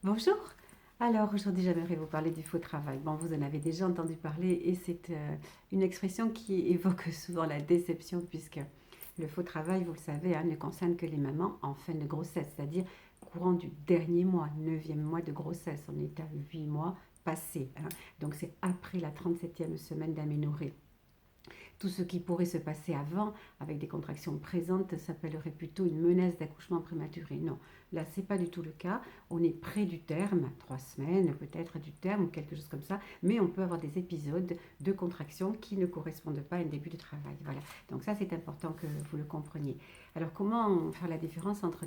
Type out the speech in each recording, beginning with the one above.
Bonjour. Alors aujourd'hui, j'aimerais vous parler du faux travail. Bon, vous en avez déjà entendu parler et c'est une expression qui évoque souvent la déception puisque le faux travail, vous le savez, ne concerne que les mamans en fin de grossesse, c'est-à-dire courant du dernier mois, neuvième mois de grossesse. On est à 8 mois passés. Donc c'est après la 37e semaine d'aménorrhée. Tout ce qui pourrait se passer avant, avec des contractions présentes, s'appellerait plutôt une menace d'accouchement prématuré. Non, là, c'est pas du tout le cas. On est près du terme, 3 semaines peut-être du terme ou quelque chose comme ça, mais on peut avoir des épisodes de contractions qui ne correspondent pas à un début de travail. Voilà. Donc ça, c'est important que vous le compreniez. Alors, comment faire la différence entre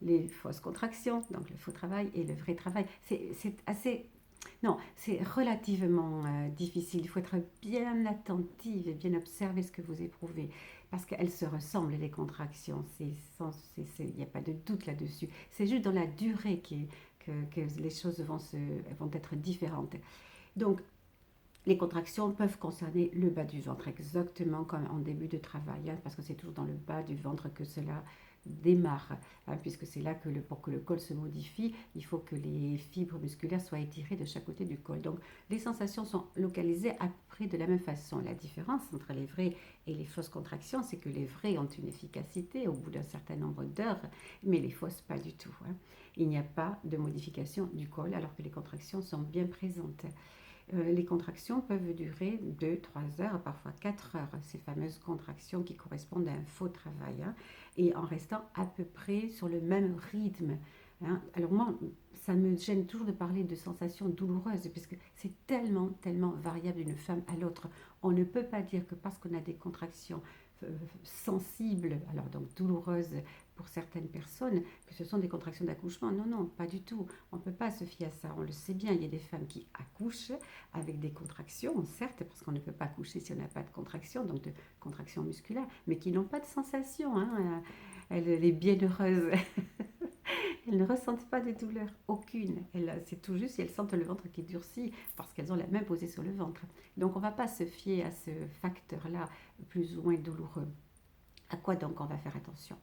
les fausses contractions, donc le faux travail, et le vrai travail? C'est assez non, c'est relativement difficile. Il faut être bien attentive et bien observer ce que vous éprouvez. Parce qu'elles se ressemblent, les contractions. Il n'y a pas de doute là-dessus. C'est juste dans la durée que les choses vont être différentes. Donc, les contractions peuvent concerner le bas du ventre, exactement comme en début de travail, parce que c'est toujours dans le bas du ventre que cela démarre, puisque c'est là que pour que le col se modifie, il faut que les fibres musculaires soient étirées de chaque côté du col. Donc les sensations sont localisées après de la même façon. La différence entre les vraies et les fausses contractions, c'est que les vraies ont une efficacité au bout d'un certain nombre d'heures, mais les fausses pas du tout. Il n'y a pas de modification du col alors que les contractions sont bien présentes. Les contractions peuvent durer 2, 3 heures, parfois 4 heures, ces fameuses contractions qui correspondent à un faux travail, et en restant à peu près sur le même rythme. Alors moi, ça me gêne toujours de parler de sensations douloureuses, puisque c'est tellement, tellement variable d'une femme à l'autre. On ne peut pas dire que parce qu'on a des contractions sensibles, alors donc douloureuses pour certaines personnes, que ce sont des contractions d'accouchement. Non, non, pas du tout. On ne peut pas se fier à ça. On le sait bien, il y a des femmes qui accouchent avec des contractions, certes, parce qu'on ne peut pas accoucher si on n'a pas de contractions, donc de contractions musculaires, mais qui n'ont pas de sensation. Elle est bien heureuse. Elles ne ressentent pas de douleur, aucune. C'est tout juste si elles sentent le ventre qui durcit parce qu'elles ont la main posée sur le ventre. Donc on ne va pas se fier à ce facteur-là plus ou moins douloureux. À quoi donc on va faire attention?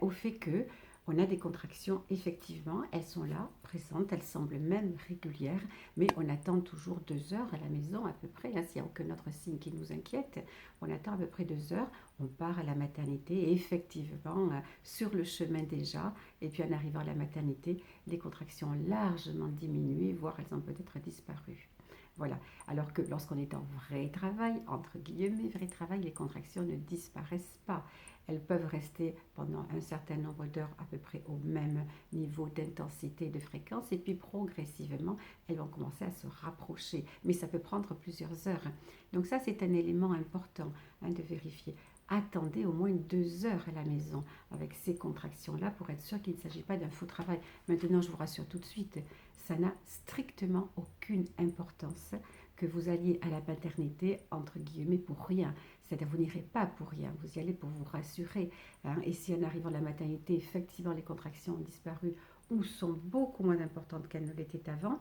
Au fait que on a des contractions, effectivement, elles sont là, présentes, elles semblent même régulières, mais on attend toujours 2 heures à la maison à peu près, s'il n'y a aucun autre signe qui nous inquiète, on attend à peu près 2 heures, on part à la maternité, et effectivement, sur le chemin déjà, et puis en arrivant à la maternité, les contractions ont largement diminué, voire elles ont peut-être disparu. Voilà. Alors que lorsqu'on est en vrai travail, entre guillemets, vrai travail, les contractions ne disparaissent pas. Elles peuvent rester pendant un certain nombre d'heures à peu près au même niveau d'intensité et de fréquence et puis progressivement, elles vont commencer à se rapprocher. Mais ça peut prendre plusieurs heures. Donc ça, c'est un élément important de vérifier. Attendez au moins 2 heures à la maison avec ces contractions-là pour être sûr qu'il ne s'agit pas d'un faux travail. Maintenant, je vous rassure tout de suite, ça n'a strictement aucune importance que vous alliez à la maternité, entre guillemets, pour rien. C'est-à-dire, vous n'irez pas pour rien, vous y allez pour vous rassurer. Et si en arrivant à la maternité, effectivement, les contractions ont disparu ou sont beaucoup moins importantes qu'elles ne l'étaient avant,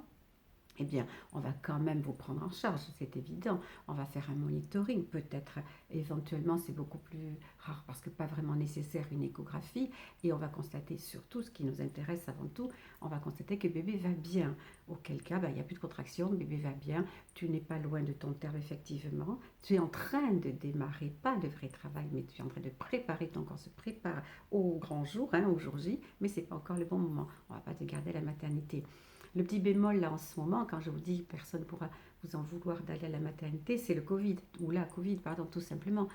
eh bien, on va quand même vous prendre en charge, c'est évident. On va faire un monitoring, peut-être, éventuellement, c'est beaucoup plus rare parce que pas vraiment nécessaire une échographie. Et on va constater surtout, ce qui nous intéresse avant tout, on va constater que bébé va bien. Auquel cas, il n'y a plus de contraction, bébé va bien, tu n'es pas loin de ton terme, effectivement. Tu es en train de démarrer, pas de vrai travail, mais tu es en train de préparer, ton corps se prépare au grand jour, au jour J, mais ce n'est pas encore le bon moment. On ne va pas te garder à la maternité. Le petit bémol là en ce moment, quand je vous dis personne ne pourra vous en vouloir d'aller à la maternité, c'est le Covid, ou la Covid, pardon, tout simplement.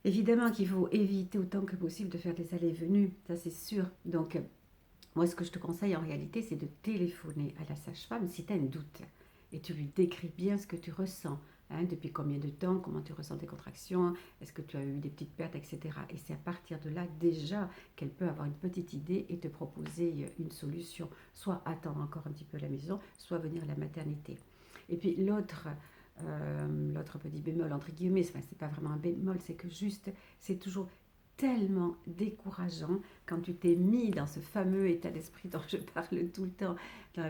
Évidemment qu'il faut éviter autant que possible de faire des allées et venues, ça c'est sûr. Donc, moi ce que je te conseille en réalité, c'est de téléphoner à la sage-femme si tu as un doute. Et tu lui décris bien ce que tu ressens. Depuis combien de temps, comment tu ressens tes contractions, est-ce que tu as eu des petites pertes, etc. Et c'est à partir de là déjà qu'elle peut avoir une petite idée et te proposer une solution. Soit attendre encore un petit peu à la maison, soit venir à la maternité. Et puis l'autre petit bémol, entre guillemets, c'est pas vraiment un bémol, c'est que juste, c'est toujours tellement décourageant quand tu t'es mis dans ce fameux état d'esprit dont je parle tout le temps.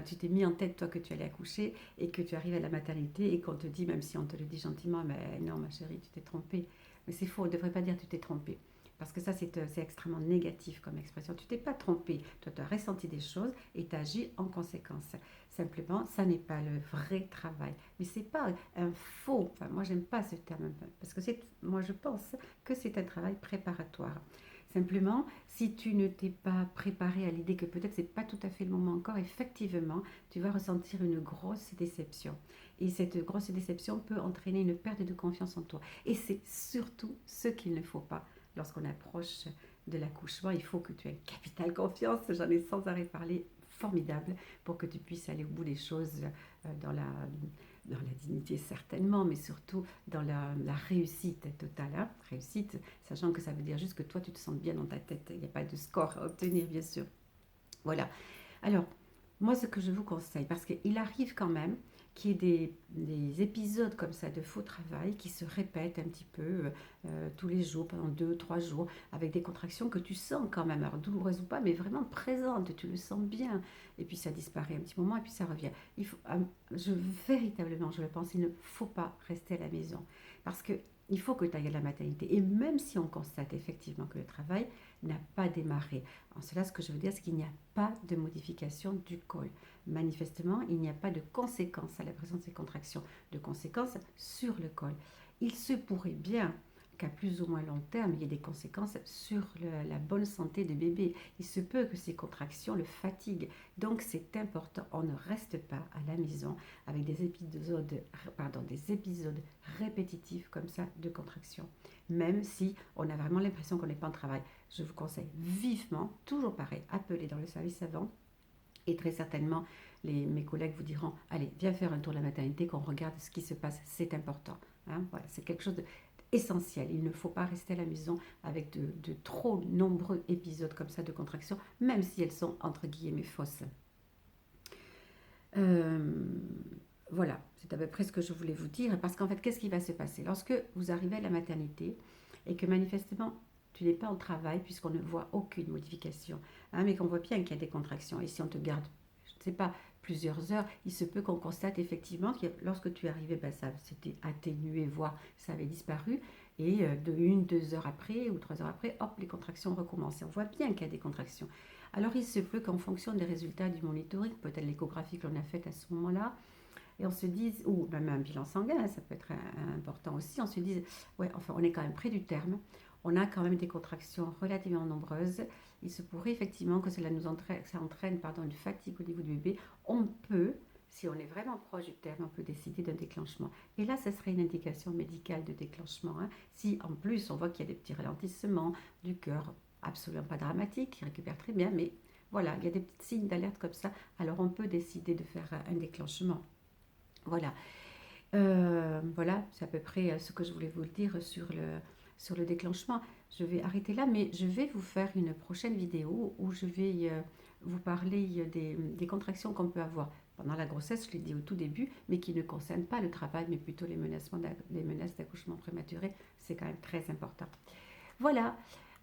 Tu t'es mis en tête, toi, que tu allais accoucher et que tu arrives à la maternité et qu'on te dit, même si on te le dit gentiment, mais non, ma chérie, tu t'es trompée. Mais c'est faux, on ne devrait pas dire tu t'es trompée. Parce que ça, c'est extrêmement négatif comme expression. Tu t'es pas trompé. Toi, tu as ressenti des choses et tu agis en conséquence. Simplement, ça n'est pas le vrai travail. Mais c'est pas un faux. Enfin, moi, j'aime pas ce terme parce que moi, je pense que c'est un travail préparatoire. Simplement, si tu ne t'es pas préparé à l'idée que peut-être c'est pas tout à fait le moment encore, effectivement, tu vas ressentir une grosse déception. Et cette grosse déception peut entraîner une perte de confiance en toi. Et c'est surtout ce qu'il ne faut pas lorsqu'on approche de l'accouchement. Il faut que tu aies une capitale confiance. J'en ai sans arrêt parlé, formidable, pour que tu puisses aller au bout des choses dans la dignité certainement, mais surtout dans la réussite totale. Hein. Réussite, sachant que ça veut dire juste que toi, tu te sens bien dans ta tête. Il n'y a pas de score à obtenir, bien sûr. Voilà. Alors, moi, ce que je vous conseille, parce qu'il arrive quand même qu'il y ait des épisodes comme ça de faux travail qui se répètent un petit peu tous les jours, pendant 2, 3 jours, avec des contractions que tu sens quand même, alors douloureuses ou pas, mais vraiment présentes, tu le sens bien. Et puis ça disparaît un petit moment et puis ça revient. Véritablement, je le pense, il ne faut pas rester à la maison. Parce que il faut que tu ailles à la maternité. Et même si on constate effectivement que le travail n'a pas démarré, en cela, ce que je veux dire, c'est qu'il n'y a pas de modification du col. Manifestement, il n'y a pas de conséquences à la présence de ces contractions, de conséquences sur le col. Il se pourrait bien qu'à plus ou moins long terme, il y ait des conséquences sur la bonne santé du bébé. Il se peut que ces contractions le fatiguent. Donc, c'est important. On ne reste pas à la maison avec des épisodes répétitifs comme ça de contractions. Même si on a vraiment l'impression qu'on n'est pas en travail. Je vous conseille vivement, toujours pareil, appelez dans le service avant. Et très certainement, mes collègues vous diront, allez, viens faire un tour de la maternité, qu'on regarde ce qui se passe, c'est important. Hein, voilà, c'est quelque chose d'essentiel. Il ne faut pas rester à la maison avec de trop nombreux épisodes comme ça de contractions, même si elles sont entre guillemets fausses. Voilà, c'est à peu près ce que je voulais vous dire. Parce qu'en fait, qu'est-ce qui va se passer lorsque vous arrivez à la maternité et que manifestement, tu n'es pas au travail puisqu'on ne voit aucune modification, hein, mais qu'on voit bien qu'il y a des contractions. Et si on te garde, je ne sais pas, plusieurs heures, il se peut qu'on constate effectivement que lorsque tu es arrivé, ben, ça s'était atténué, voire ça avait disparu. Et de 1, 2 heures après ou 3 heures après, hop, les contractions recommencent. Et on voit bien qu'il y a des contractions. Alors il se peut qu'en fonction des résultats du monitoring, peut-être l'échographie que l'on a faite à ce moment-là, et on se dise, ou même un bilan sanguin, ça peut être important aussi, on se dise, ouais, enfin, on est quand même près du terme, on a quand même des contractions relativement nombreuses, il se pourrait effectivement que cela entraîne une fatigue au niveau du bébé, on peut, si on est vraiment proche du terme, on peut décider d'un déclenchement. Et là, ça serait une indication médicale de déclenchement. Hein. Si en plus on voit qu'il y a des petits ralentissements du cœur, absolument pas dramatiques, qui récupèrent très bien, mais voilà, il y a des petits signes d'alerte comme ça, alors on peut décider de faire un déclenchement. Voilà. Voilà, c'est à peu près ce que je voulais vous dire sur le déclenchement. Je vais arrêter là, mais je vais vous faire une prochaine vidéo où je vais vous parler des contractions qu'on peut avoir pendant la grossesse, je l'ai dit au tout début, mais qui ne concernent pas le travail, mais plutôt les menaces d'accouchement prématuré. C'est quand même très important. Voilà,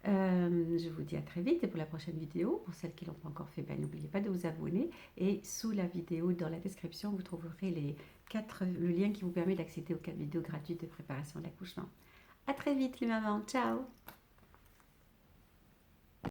je vous dis à très vite et pour la prochaine vidéo. Pour celles qui ne l'ont pas encore fait, n'oubliez pas de vous abonner. Et sous la vidéo, dans la description, vous trouverez le lien qui vous permet d'accéder aux 4 vidéos gratuites de préparation à l'accouchement. À très vite les mamans, ciao!